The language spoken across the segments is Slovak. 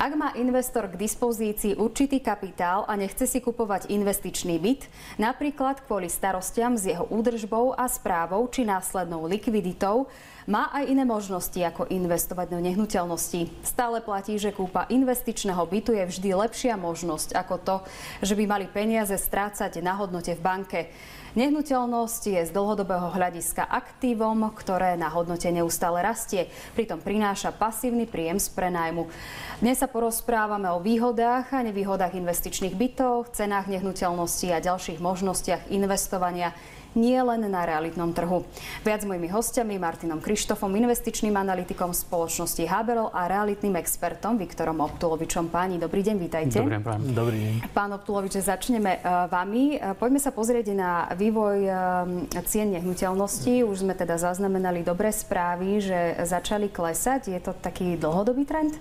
Ak má investor k dispozícii určitý kapitál a nechce si kupovať investičný byt, napríklad kvôli starostiam s jeho údržbou a správou či následnou likviditou, má aj iné možnosti, ako investovať do nehnuteľností. Stále platí, že kúpa investičného bytu je vždy lepšia možnosť ako to, že by mali peniaze strácať na hodnote v banke. Nehnuteľnosť je z dlhodobého hľadiska aktívom, ktoré na hodnote neustále rastie. Pritom prináša pasívny príjem z prenájmu. Dnes sa porozprávame o výhodách a nevýhodách investičných bytov, cenách nehnuteľností a ďalších možnostiach investovania nie len na realitnom trhu. Viac mojimi hostiami Martinom Krištofom, investičným analytikom spoločnosti Haberl a realitným expertom Viktorom Optulovičom. Páni, dobrý deň, vítajte. Dobrý deň. Pán Optulovič, začneme vami. Poďme sa pozrieť na vývoj cien nehnuteľností. Už sme teda zaznamenali dobré správy, že začali klesať. Je to taký dlhodobý trend?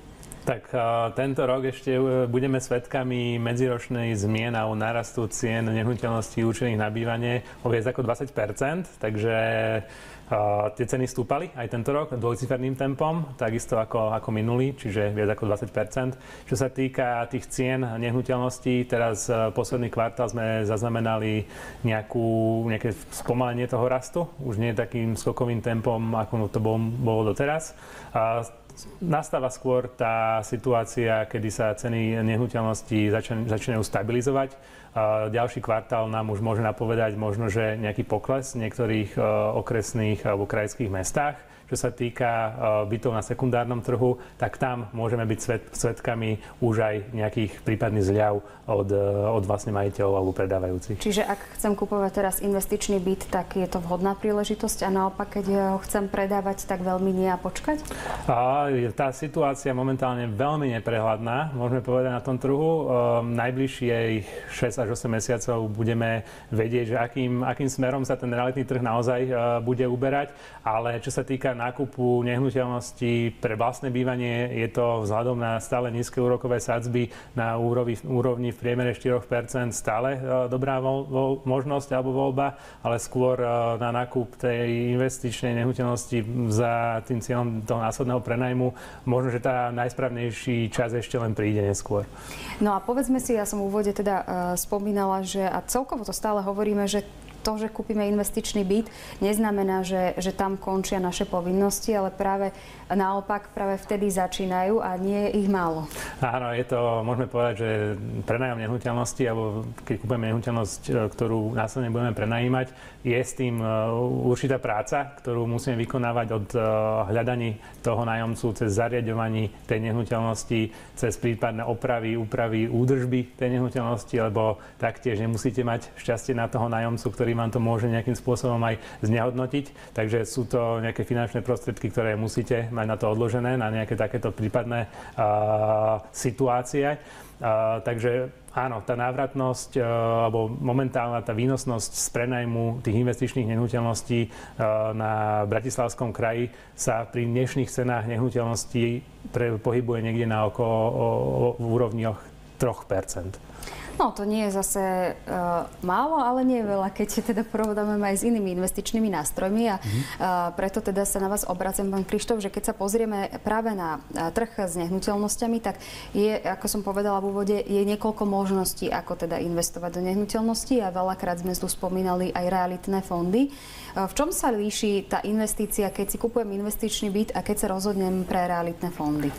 Tak tento rok ešte budeme svedkami medziročnej zmien a narastu cien nehnuteľností určených na bývanie o viac ako 20%, takže tie ceny stúpali aj tento rok dvojciferným tempom, takisto ako minulý, čiže viac ako 20%. Čo sa týka tých cien nehnuteľností, teraz posledný kvartál sme zaznamenali nejaké spomalenie toho rastu, už nie takým skokovým tempom, ako to bolo doteraz. Nastáva skôr tá situácia, kedy sa ceny nehnuteľností začínajú stabilizovať. Ďalší kvartál nám už môže napovedať možno, že nejaký pokles v niektorých okresných alebo krajských mestách. Čo sa týka bytov na sekundárnom trhu, tak tam môžeme byť svedkami už aj nejakých prípadných zľav od vlastne majiteľov alebo predávajúcich. Čiže ak chcem kupovať teraz investičný byt, tak je to vhodná príležitosť a naopak, keď ho chcem predávať, tak veľmi nie a počkať? Tá situácia momentálne veľmi neprehľadná, môžeme povedať na tom trhu. Najbližšie 6 až 8 mesiacov budeme vedieť, že akým smerom sa ten realitný trh naozaj bude uberať, ale čo sa týka nákupu nehnuteľností pre vlastné bývanie, je to vzhľadom na stále nízke úrokové sadzby na úrovni v priemere 4% stále dobrá možnosť alebo voľba, ale skôr na nákup tej investičnej nehnuteľnosti za tým cieľom toho následného prenajmu. Možno, že tá najsprávnejší čas ešte len príde neskôr. No a povedzme si, ja som v úvode teda spomínala, že a celkovo to stále hovoríme, že to, že kúpime investičný byt, neznamená, že tam končia naše povinnosti, ale práve naopak, práve vtedy začínajú a nie je ich málo. Áno, môžeme povedať, že prenájom nehnuteľnosti, alebo keď kúpime nehnuteľnosť, ktorú následne budeme prenajímať, je s tým určitá práca, ktorú musíme vykonávať od hľadaní toho nájomcu cez zariaďovanie tej nehnuteľnosti, cez prípadné opravy, úpravy, údržby tej nehnuteľnosti, lebo taktiež nemusíte mať šťastie na toho nájomcu, ktorý vám to môže nejakým spôsobom aj znehodnotiť. Takže sú to nejaké finančné prostriedky, ktoré musíte mať na to odložené, na nejaké takéto prípadné situácie. Takže áno, tá návratnosť alebo momentálna tá výnosnosť z prenajmu tých investičných nehnuteľností na Bratislavskom kraji sa pri dnešných cenách nehnuteľností pohybuje niekde na okolo v úrovnioch 3%. No, to nie je zase málo, ale nie je veľa, keď teda porovnáme aj s inými investičnými nástrojmi a preto teda sa na vás obraciam, pán Krištof, že keď sa pozrieme práve na trh s nehnuteľnosťami, tak je, ako som povedala v úvode, je niekoľko možností, ako teda investovať do nehnuteľností a veľakrát sme tu spomínali aj realitné fondy. V čom sa líši tá investícia, keď si kupujem investičný byt a keď sa rozhodnem pre realitné fondy?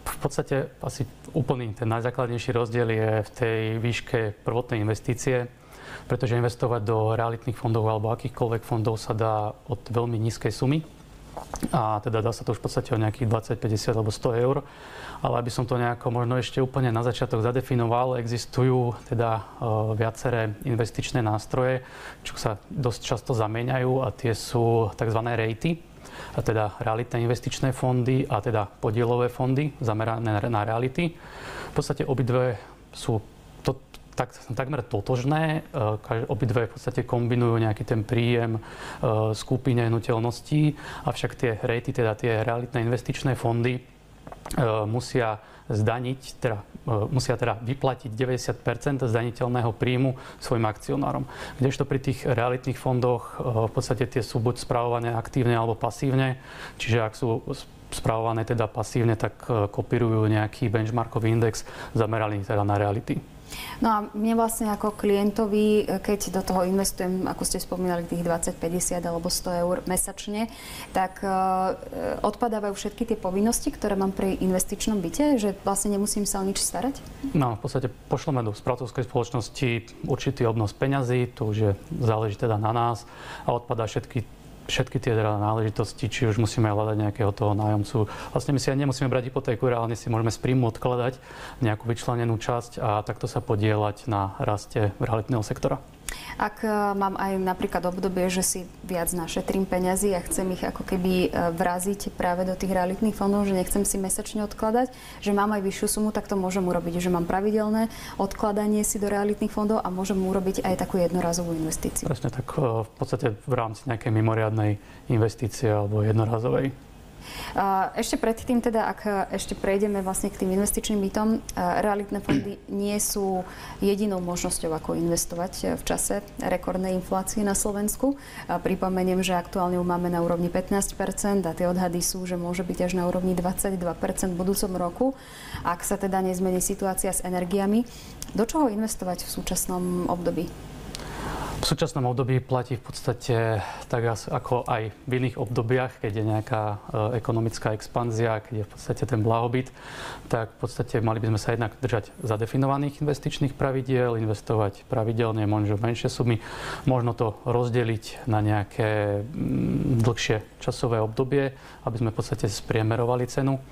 V podstate asi úplný ten najzákladnejší rozdiel je v tej výške prvotnej investície, pretože investovať do realitných fondov alebo akýchkoľvek fondov sa dá od veľmi nízkej sumy. A teda dá sa to už v podstate o nejakých 20, 50 alebo 100 eur. Ale aby som to nejako možno ešte úplne na začiatok zadefinoval, existujú teda viaceré investičné nástroje, čo sa dosť často zamieňajú a tie sú tzv. REITy. A teda realitné investičné fondy a teda podielové fondy zamerané na reality. V podstate obidve sú takmer totožné. Obidve v podstate kombinujú nejaký ten príjem skupy nehnuteľností, avšak tie REITy, teda tie realitné investičné fondy, musia vyplatiť 90% zdaniteľného príjmu svojim akcionárom. Kdežto pri tých realitných fondoch v podstate tie sú buď spravované aktívne alebo pasívne, čiže ak sú spravované teda pasívne, tak kopírujú nejaký benchmarkový index zameraný teda na reality. No a mne vlastne ako klientovi, keď do toho investujem, ako ste spomínali, tých 20, 50 alebo 100 eur mesačne, tak odpadávajú všetky tie povinnosti, ktoré mám pri investičnom byte, že vlastne nemusím sa o nič starať? No, v podstate pošleme do správcovskej spoločnosti určitý obnos peňazí, to už je, záleží teda na nás a odpadá všetky tie teda náležitosti, či už musíme hľadať nejakého toho nájomcu. Vlastne my si aj nemusíme brať hypotéku, reálne si môžeme z príjmu odkladať nejakú vyčlenenú časť a takto sa podieľať na raste realitného sektora. Ak mám aj napríklad obdobie, že si viac našetrím peňazí a chcem ich ako keby vraziť práve do tých realitných fondov, že nechcem si mesačne odkladať, že mám aj vyššiu sumu, tak to môžem urobiť, že mám pravidelné odkladanie si do realitných fondov a môžem urobiť aj takú jednorazovú investíciu. Presne tak, v podstate v rámci nejakej mimoriadnej investície alebo jednorazovej. Ešte predtým teda, ak ešte prejdeme vlastne k tým investičným bytom, realitné fondy nie sú jedinou možnosťou, ako investovať v čase rekordnej inflácie na Slovensku. Pripomeniem, že aktuálne ju máme na úrovni 15% a tie odhady sú, že môže byť až na úrovni 22% v budúcom roku, ak sa teda nezmení situácia s energiami. Do čoho investovať v súčasnom období? V súčasnom období platí v podstate tak ako aj v iných obdobiach, keď je nejaká ekonomická expanzia, keď je v podstate ten blahobyt, tak v podstate mali by sme sa jednak držať zadefinovaných investičných pravidiel, investovať pravidelne, možno menšie sumy, možno to rozdeliť na nejaké dlhšie časové obdobie, aby sme v podstate spriemerovali cenu.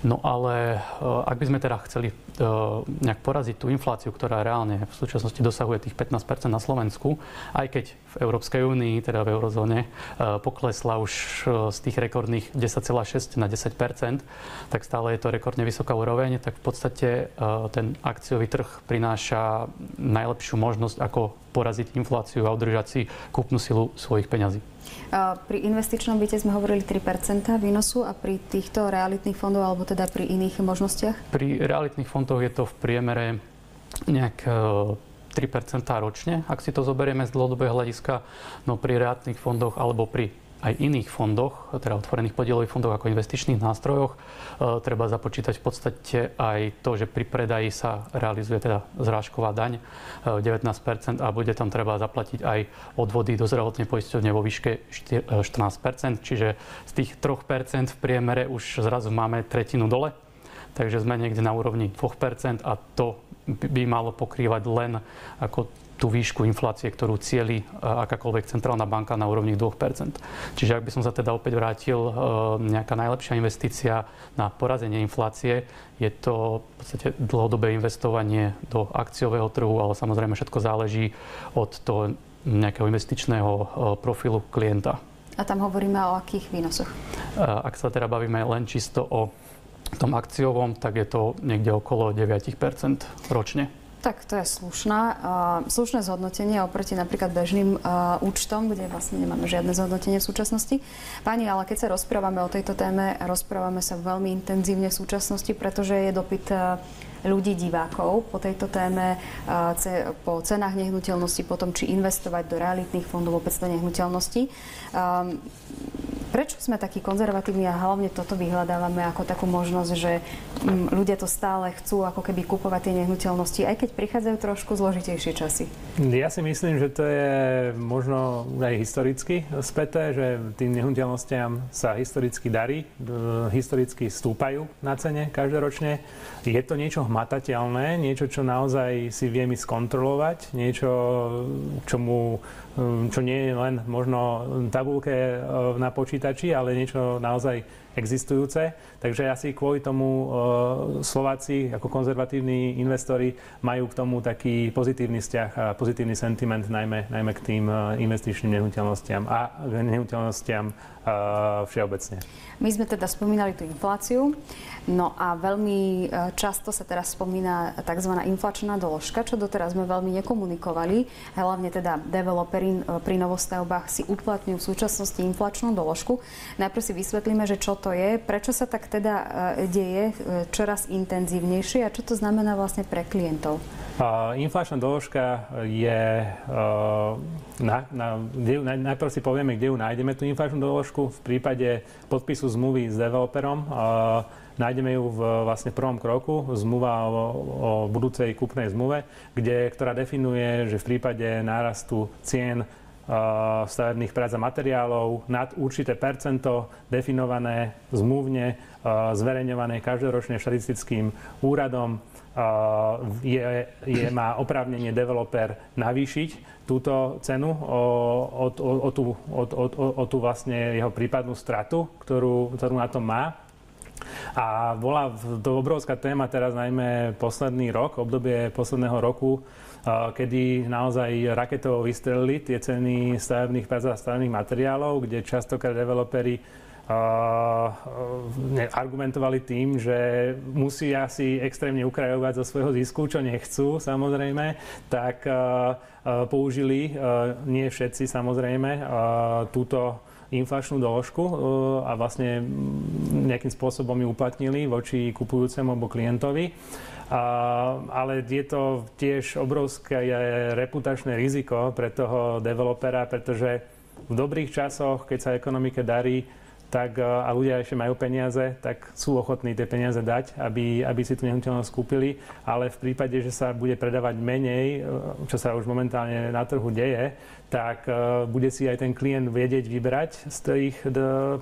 No ale ak by sme teda chceli nejak poraziť tú infláciu, ktorá reálne v súčasnosti dosahuje tých 15% na Slovensku, aj keď v Európskej únii, teda v eurozóne, poklesla už z tých rekordných 10,6 na 10%, tak stále je to rekordne vysoká úroveň, tak v podstate ten akciový trh prináša najlepšiu možnosť, ako poraziť infláciu a udržať si kúpnu silu svojich peňazí. Pri investičnom byte sme hovorili 3% výnosu a pri týchto realitných fondoch alebo teda pri iných možnostiach? Pri realitných fondoch je to v priemere nejak 3% ročne, ak si to zoberieme z dlhodobého hľadiska, no pri realitných fondoch alebo pri aj iných fondoch, teda otvorených podielových fondoch ako investičných nástrojoch, treba započítať v podstate aj to, že pri predaji sa realizuje teda zrážková daň 19% a bude tam treba zaplatiť aj odvody do zdravotnej poisťovne vo výške 14%, čiže z tých 3% v priemere už zrazu máme tretinu dole, takže sme niekde na úrovni 2% a to by malo pokrývať len ako tú výšku inflácie, ktorú cieli akákoľvek centrálna banka na úrovni 2%. Čiže ak by som sa teda opäť vrátil, nejaká najlepšia investícia na porazenie inflácie, je to v podstate dlhodobé investovanie do akciového trhu, ale samozrejme všetko záleží od toho nejakého investičného profilu klienta. A tam hovoríme o akých výnosoch? Ak sa teda bavíme len čisto o tom akciovom, tak je to niekde okolo 9% ročne. Tak to je slušné zhodnotenie oproti napríklad bežným účtom, kde vlastne nemáme žiadne zhodnotenie v súčasnosti. Pani, ale keď sa rozprávame o tejto téme, rozprávame sa veľmi intenzívne v súčasnosti, pretože je dopyt ľudí, divákov po tejto téme, po cenách nehnuteľností, po tom, či investovať do realitných fondov, vôbec do nehnuteľností. Prečo sme takí konzervatívni a hlavne toto vyhľadávame ako takú možnosť, že ľudia to stále chcú ako keby kupovať tie nehnuteľnosti, aj keď prichádzajú trošku zložitejšie časy? Ja si myslím, že to je možno aj historicky späté, že tým nehnuteľnostiam sa historicky darí, historicky stúpajú na cene každoročne. Je to niečo hmatateľné, niečo, čo naozaj si vieme skontrolovať, niečo, čo nie je len možno tabuľke na počítači, ale niečo naozaj existujúce. Takže asi kvôli tomu Slováci ako konzervatívni investori majú k tomu taký pozitívny vzťah a pozitívny sentiment najmä k tým investičným nehnuteľnostiam a nehnuteľnostiam všeobecne. My sme teda spomínali tú infláciu, no a veľmi často sa teraz spomína tzv. Inflačná doložka, čo doteraz sme veľmi nekomunikovali. Hlavne teda developeri pri novostavbách si uplatňujú v súčasnosti inflačnú doložku. Najprv si vysvetlíme, že čo to je, prečo sa tak teda deje čoraz intenzívnejšie a čo to znamená vlastne pre klientov. Inflačná doložka je, najprv si povieme, kde ju nájdeme, tú inflačnú doložku. V prípade podpisu zmluvy s developerom nájdeme ju vlastne v prvom kroku, zmluva o budúcej kúpnej zmluve, ktorá definuje, že v prípade nárastu cien stavebných prác a materiálov nad určité percento definované zmluvne, zverejňované každoročne štatistickým úradom, má oprávnenie developer navýšiť túto cenu o tú vlastne jeho prípadnú stratu, ktorú na to má. A bola to obrovská téma teraz najmä posledný rok, obdobie posledného roku, kedy naozaj raketovo vystrelili tie ceny stavebných prác a stavebných materiálov, kde častokrát developeri argumentovali tým, že musia si extrémne ukrajovať zo svojho zisku, čo nechcú samozrejme, tak použili, nie všetci samozrejme, túto inflačnú doložku a vlastne nejakým spôsobom ju uplatnili voči kupujúcemu alebo klientovi. Ale je to tiež obrovské reputačné riziko pre toho developera, pretože v dobrých časoch, keď sa ekonomike darí, tak, a ľudia ešte majú peniaze, tak sú ochotní tie peniaze dať, aby si tú nehnuteľnosť kúpili. Ale v prípade, že sa bude predávať menej, čo sa už momentálne na trhu deje, tak bude si aj ten klient vedieť vybrať z tých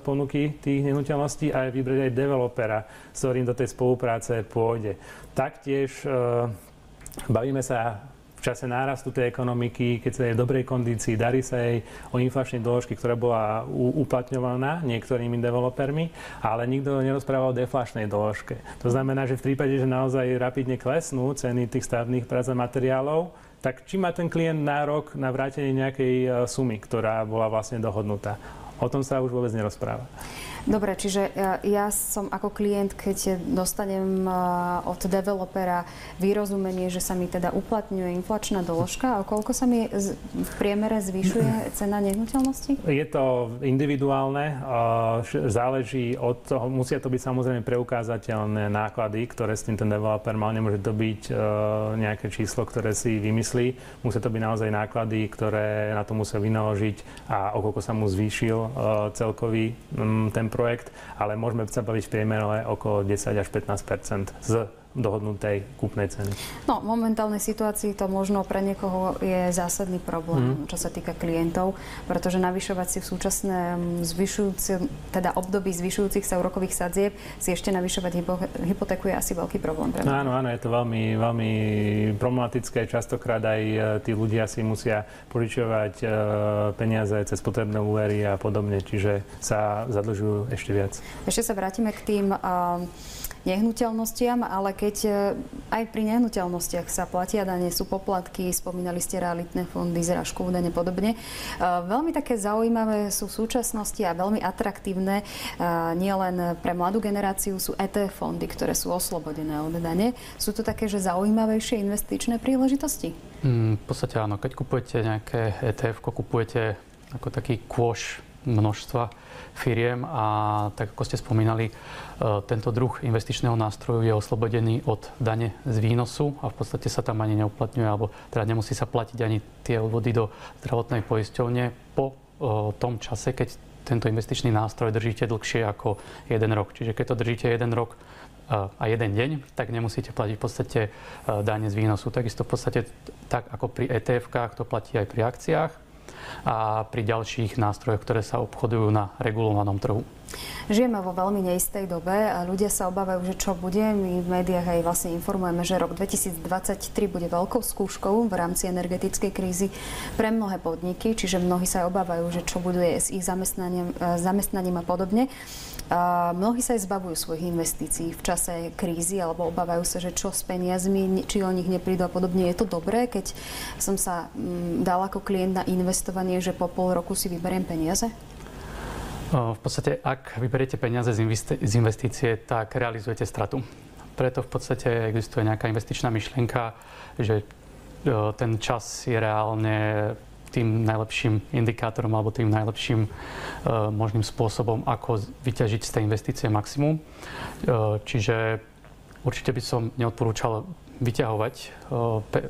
ponuky tých nehnuteľností a aj vybrať aj developera, s ktorým do tej spolupráce pôjde. Taktiež bavíme sa v čase nárastu tej ekonomiky, keď sa je v dobrej kondícii, darí sa jej o inflačnej doložky, ktorá bola uplatňovaná niektorými developermi, ale nikto nerozprával o deflačnej doložke. To znamená, že v prípade, že naozaj rapidne klesnú ceny tých stavebných prác a materiálov, tak či má ten klient nárok na vrátenie nejakej sumy, ktorá bola vlastne dohodnutá. O tom sa už vôbec nerozpráva. Dobre, čiže ja som ako klient, keď dostanem od developera vyrozumenie, že sa mi teda uplatňuje inflačná doložka, a koľko sa mi v priemere zvyšuje cena nehnuteľnosti? Je to individuálne, záleží od toho, musia to byť samozrejme preukázateľné náklady, ktoré s tým ten developer mal, nemôže to byť nejaké číslo, ktoré si vymyslí, musia to byť naozaj náklady, ktoré na to musia vynaložiť a o koľko sa mu zvýšil celkový ten projekt, ale môžeme sa baviť v priemere okolo 10 až 15% z dohodnutej kúpnej ceny. No, v momentálnej situácii to možno pre niekoho je zásadný problém, čo sa týka klientov, pretože navyšovať si v súčasnom období zvyšujúcich sa úrokových sadzieb si ešte navyšovať hypotéku je asi veľký problém pre mňa. Áno, je to veľmi, veľmi problematické. Častokrát aj tí ľudia si musia požičovať peniaze cez potrebné úvery a podobne, čiže sa zadlžujú ešte viac. Ešte sa vrátime k tým nehnuteľnostiam, ale keď aj pri nehnuteľnostiach sa platia dane, sú poplatky, spomínali ste realitné fondy, zrážkové dane podobne. Veľmi také zaujímavé sú v súčasnosti a veľmi atraktívne nielen pre mladú generáciu sú ETF fondy, ktoré sú oslobodené od dane. Sú to také, že zaujímavejšie investičné príležitosti? V podstate áno, keď kupujete nejaké ETF, kupujete ako taký kôš množstva firiem a tak ako ste spomínali, tento druh investičného nástroju je oslobodený od dane z výnosu a v podstate sa tam ani neuplatňuje, alebo teda nemusí sa platiť ani tie odvody do zdravotnej poisťovne po tom čase, keď tento investičný nástroj držíte dlhšie ako 1 rok. Čiže keď to držíte 1 rok a 1 deň, tak nemusíte platiť v podstate dane z výnosu. Takisto v podstate tak ako pri ETF-kách to platí aj pri akciách a pri ďalších nástrojoch, ktoré sa obchodujú na regulovanom trhu. Žijeme vo veľmi neistej dobe a ľudia sa obávajú, že čo bude. My v médiách aj vlastne informujeme, že rok 2023 bude veľkou skúškou v rámci energetickej krízy pre mnohé podniky, čiže mnohí sa obávajú, že čo bude s ich zamestnaním a podobne. Mnohí sa aj zbavujú svojich investícií v čase krízy alebo obávajú sa, že čo s peniazmi, či o nich neprídu a podobne. Je to dobré, keď som sa dal ako klient na investovanie, že po pol roku si vyberiem peniaze? V podstate, ak vyberiete peniaze z investície, tak realizujete stratu. Preto v podstate existuje nejaká investičná myšlienka, že ten čas je reálne tým najlepším indikátorom alebo tým najlepším možným spôsobom, ako vyťažiť z tej investície maximum. Čiže určite by som neodporúčal vyťahovať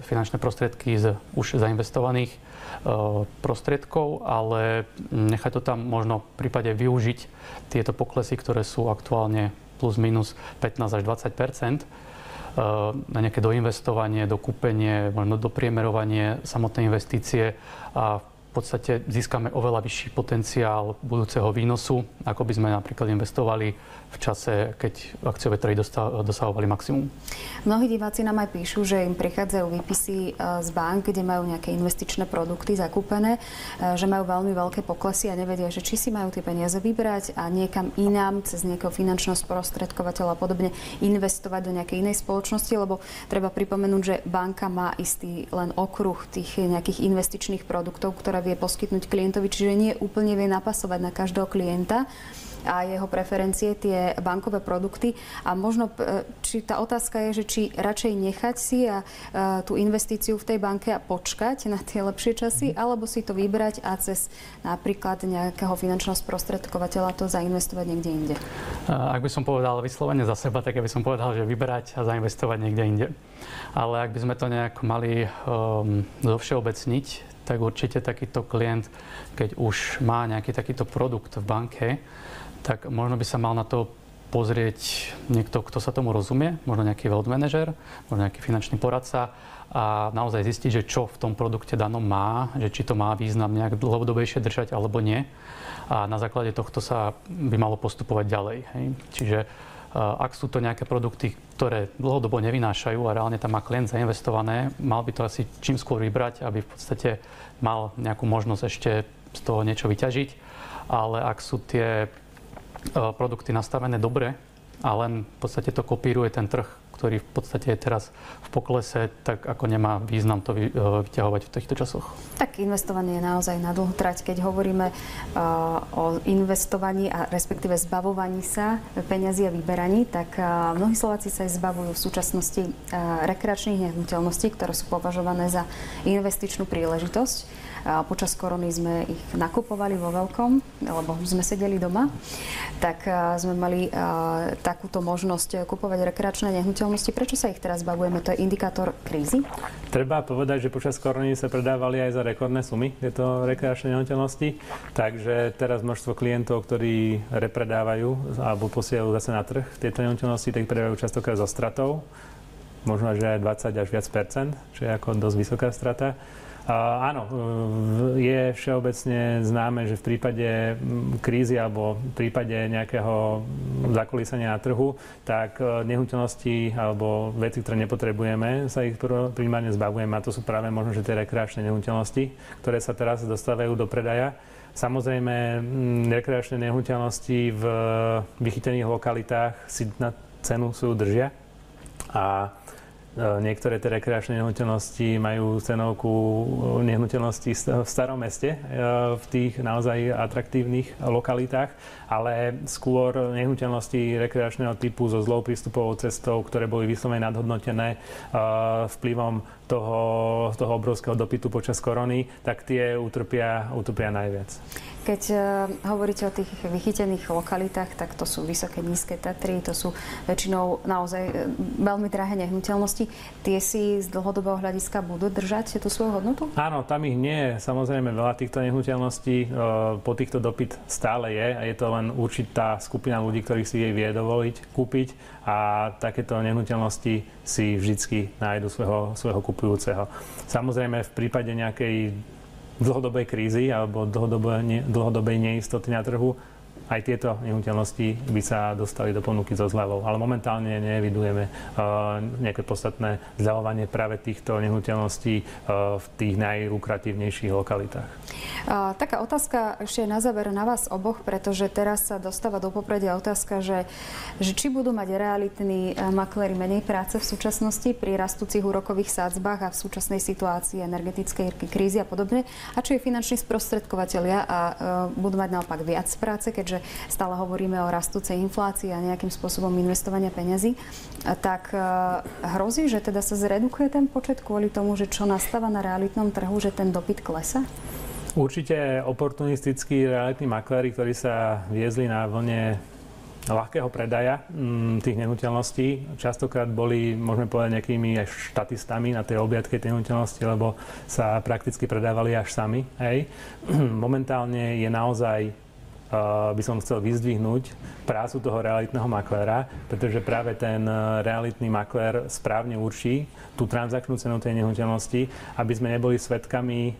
finančné prostriedky z už zainvestovaných prostriedkov, ale nechať to tam možno v prípade využiť tieto poklesy, ktoré sú aktuálne plus minus 15 až 20%, na nejaké doinvestovanie, dokúpenie, možno dopriemerovanie samotnej investície a v podstate získame oveľa vyšší potenciál budúceho výnosu, ako by sme napríklad investovali v čase, keď akciové trhy dosahovali maximum. Mnohí diváci nám aj píšu, že im prichádzajú výpisy z bank, kde majú nejaké investičné produkty zakúpené, že majú veľmi veľké poklesy a nevedia, že či si majú tie peniaze vybrať a niekam inám, cez nejakého finančného sprostredkovateľa a podobne, investovať do nejakej inej spoločnosti, lebo treba pripomenúť, že banka má istý len okruh tých nejakých investičných produktov, ktoré vie poskytnúť klientovi, čiže nie úplne vie napasovať na každého klienta a jeho preferencie, tie bankové produkty. A možno, či tá otázka je, že či radšej nechať si tú investíciu v tej banke a počkať na tie lepšie časy, alebo si to vybrať a cez napríklad nejakého finančného sprostredkovateľa to zainvestovať niekde inde. Ak by som povedal vyslovene za seba, tak by som povedal, že vybrať a zainvestovať niekde inde. Ale ak by sme to nejak mali zovšeobecniť, tak určite takýto klient, keď už má nejaký takýto produkt v banke, tak možno by sa mal na to pozrieť niekto, kto sa tomu rozumie, možno nejaký wealth manager, možno nejaký finančný poradca a naozaj zistiť, že čo v tom produkte danom má, že či to má význam nejak dlhodobejšie držať alebo nie. A na základe tohto sa by malo postupovať ďalej. Hej. Čiže ak sú to nejaké produkty, ktoré dlhodobo nevynášajú a reálne tam má klient zainvestované, mal by to asi čím skôr vybrať, aby v podstate mal nejakú možnosť ešte z toho niečo vyťažiť. Ale ak sú tie produkty nastavené dobre a len v podstate to kopíruje ten trh, ktorý v podstate je teraz v poklese, tak ako nemá význam to vyťahovať v týchto časoch. Tak investovanie je naozaj na dlhú trať. Keď hovoríme o investovaní a respektíve zbavovaní sa peňazí a vyberaní, tak mnohí Slováci sa aj zbavujú v súčasnosti rekreačných nehnuteľností, ktoré sú považované za investičnú príležitosť. Počas korony sme ich nakupovali vo veľkom, lebo sme sedeli doma, tak sme mali takúto možnosť kupovať rekreačné nehnuteľnosti. Prečo sa ich teraz zbavujeme? To je indikátor krízy? Treba povedať, že počas korony sa predávali aj za rekordné sumy tieto rekreačné nehnuteľnosti, takže teraz množstvo klientov, ktorí repredávajú alebo posielajú zase na trh tieto nehnuteľnosti, tak predávajú častokrát so stratou, možno aj 20 až viac percent, čo je ako dosť vysoká strata. Áno, je všeobecne známe, že v prípade krízy alebo v prípade nejakého zakolísania na trhu, tak nehnuteľnosti alebo veci, ktoré nepotrebujeme, sa ich primárne zbavujeme. A to sú práve možno, že tie rekreačné nehnuteľnosti, ktoré sa teraz dostávajú do predaja. Samozrejme, rekreačné nehnuteľnosti v vychytených lokalitách si na cenu svoju držia. A niektoré tie rekreačné nehnuteľnosti majú cenovku nehnuteľnosti v starom meste, v tých naozaj atraktívnych lokalitách, ale skôr nehnuteľnosti rekreačného typu so zlou prístupovou cestou, ktoré boli vyslovene nadhodnotené vplyvom toho obrovského dopytu počas korony, tak tie utrpia najviac. Keď hovoríte o tých vychytených lokalitách, tak to sú vysoké, nízke Tatry, to sú väčšinou naozaj veľmi drahé nehnuteľnosti. Tie si z dlhodobého hľadiska budú držať tú svoju hodnotu? Áno, tam ich nie je. Samozrejme, veľa týchto nehnuteľností po týchto dopyt stále je a je to len určitá skupina ľudí, ktorých si jej vie dovoliť kúpiť a takéto nehnuteľnosti si vždycky nájdu svojho kupujúceho. Samozrejme, v prípade nejakej dlhodobej krízy alebo dlhodobej neistoty na trhu, aj tieto nehnuteľnosti by sa dostali do ponuky so zľavou. Ale momentálne neevidujeme nejaké podstatné zľavovanie práve týchto nehnuteľností v tých najlukratívnejších lokalitách. Taká otázka ešte na záver na vás oboch, pretože teraz sa dostáva do popredia otázka, že či budú mať realitní makléri menej práce v súčasnosti pri rastúcich úrokových sádzbách a v súčasnej situácii energetickej krízy a podobne, a či finanční sprostredkovatelia a budú mať naopak viac práce, keďže stále hovoríme o rastúcej inflácii a nejakým spôsobom investovania peňazí, tak hrozí, že teda sa zredukuje ten počet kvôli tomu, že čo nastáva na realitnom trhu, že ten dopyt klesá? Určite oportunistickí realitní makléri, ktorí sa viezli na vlne ľahkého predaja tých nehnuteľností. Častokrát boli, môžeme povedať, nejakými aj štatistami na tej obliadke tej nehnuteľnosti, lebo sa prakticky predávali až sami. Hej. Momentálne je naozaj, by som chcel vyzdvihnúť prácu toho realitného makléra, pretože práve ten realitný maklér správne určí tú transakčnú cenu tej nehnuteľnosti, aby sme neboli svedkami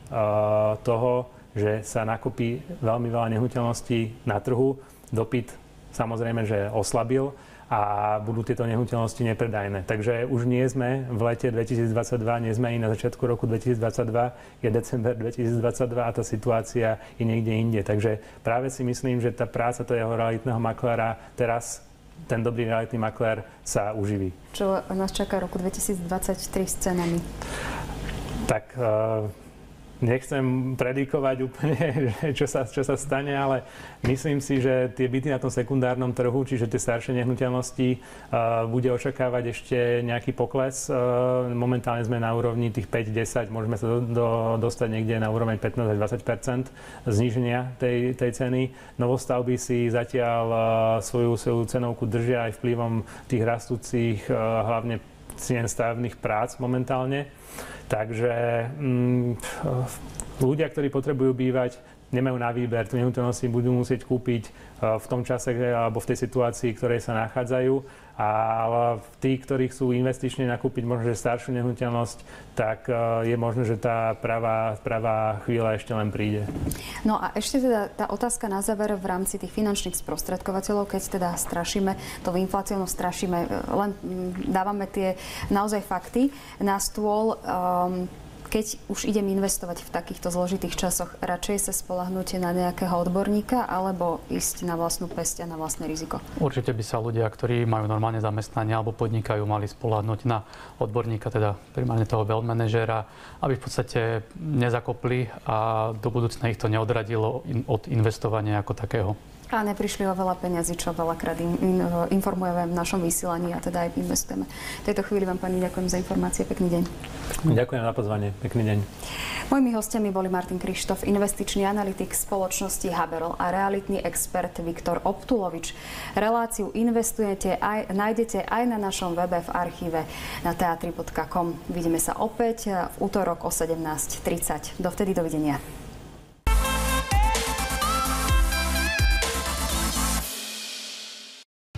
toho, že sa nakupí veľmi veľa nehnuteľností na trhu, dopyt samozrejme, že oslabil a budú tieto nehnuteľnosti nepredajné. Takže už nie sme v lete 2022, nie sme ani na začiatku roku 2022, je december 2022 a tá situácia je niekde inde. Takže práve si myslím, že tá práca toho realitného makléra teraz ten dobrý realitný maklér sa uživí. Čo nás čaká roku 2023 s cenami? Tak nechcem predikovať úplne, čo sa stane, ale myslím si, že tie byty na tom sekundárnom trhu, čiže tie staršie nehnuteľnosti, bude očakávať ešte nejaký pokles. Momentálne sme na úrovni tých 5-10, môžeme sa dostať niekde na úroveň 15 až 20% zníženia tej ceny. Novostavby si zatiaľ svoju cenovku držia aj vplyvom tých rastúcich, hlavne cien stavebných prác momentálne. Takže ľudia, ktorí potrebujú bývať, nemajú na výber. Tú nehnuteľnosť budú musieť kúpiť v tom čase alebo v tej situácii, v ktorej sa nachádzajú. Ale tí, ktorí chcú investične nakúpiť možno, že staršiu nehnuteľnosť, tak je možné, že tá pravá chvíľa ešte len príde. No a ešte teda tá otázka na záver v rámci tých finančných sprostredkovateľov, keď teda strašíme, to infláciou strašíme, len dávame tie naozaj fakty na stôl. Keď už idem investovať v takýchto zložitých časoch, radšej sa spoľahnúť na nejakého odborníka alebo ísť na vlastnú päsť a na vlastné riziko? Určite by sa ľudia, ktorí majú normálne zamestnanie alebo podnikajú, mali spoľahnúť na odborníka, teda primárne toho wealth manažera, aby v podstate nezakopli a do budúcna ich to neodradilo od investovania ako takého. A neprišli o veľa peňazí, čo veľakrát informujeme v našom vysielaní a teda aj investujeme. V tejto chvíli vám, pani, ďakujem za informácie. Pekný deň. Ďakujem za pozvanie. Pekný deň. Mojimi hostiami boli Martin Krištof, investičný analytik spoločnosti Haberl a realitný expert Viktor Optulovič. Reláciu Investujete nájdete aj na našom webe v archíve na teatri.com. Vidíme sa opäť v útorok o 17:30. Dovtedy dovidenia.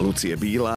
Lucie Bíla